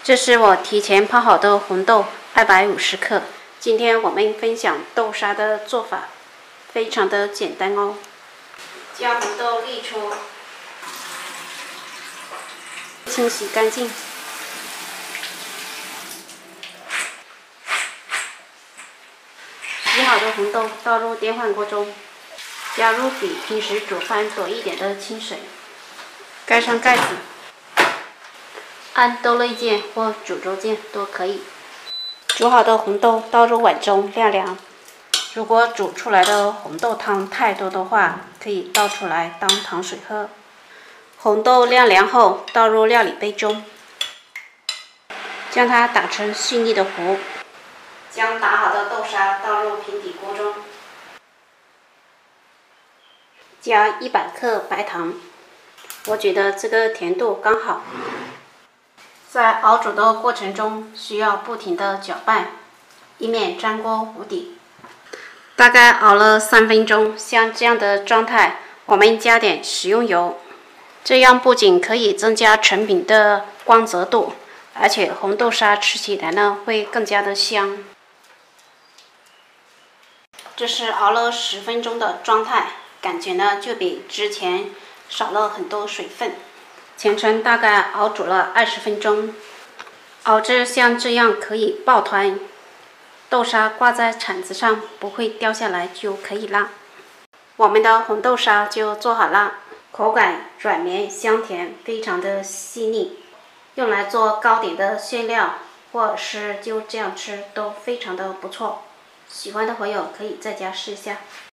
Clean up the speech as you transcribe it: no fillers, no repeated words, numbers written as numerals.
这是我提前泡好的红豆250克。今天我们分享豆沙的做法，非常的简单哦。将红豆沥出，清洗干净。洗好的红豆倒入电饭锅中，加入比平时煮饭多一点的清水，盖上盖子。按豆类键或煮粥键都可以。煮好的红豆倒入碗中晾凉。如果煮出来的红豆汤太多的话，可以倒出来当糖水喝。红豆晾凉后倒入料理杯中，将它打成细腻的糊。将打好的豆沙倒入平底锅中，加100克白糖。我觉得这个甜度刚好。在熬煮的过程中，需要不停地搅拌，以免粘锅糊底。大概熬了3分钟，像这样的状态，我们加点食用油，这样不仅可以增加成品的光泽度，而且红豆沙吃起来呢会更加的香。这是熬了10分钟的状态，感觉呢就比之前少了很多水分。全程大概熬煮了20分钟，熬至像这样可以抱团，豆沙挂在铲子上不会掉下来就可以啦。我们的红豆沙就做好了，口感软绵香甜，非常的细腻，用来做糕点的馅料，或者是就这样吃都非常的不错。喜欢的朋友可以在家试一下。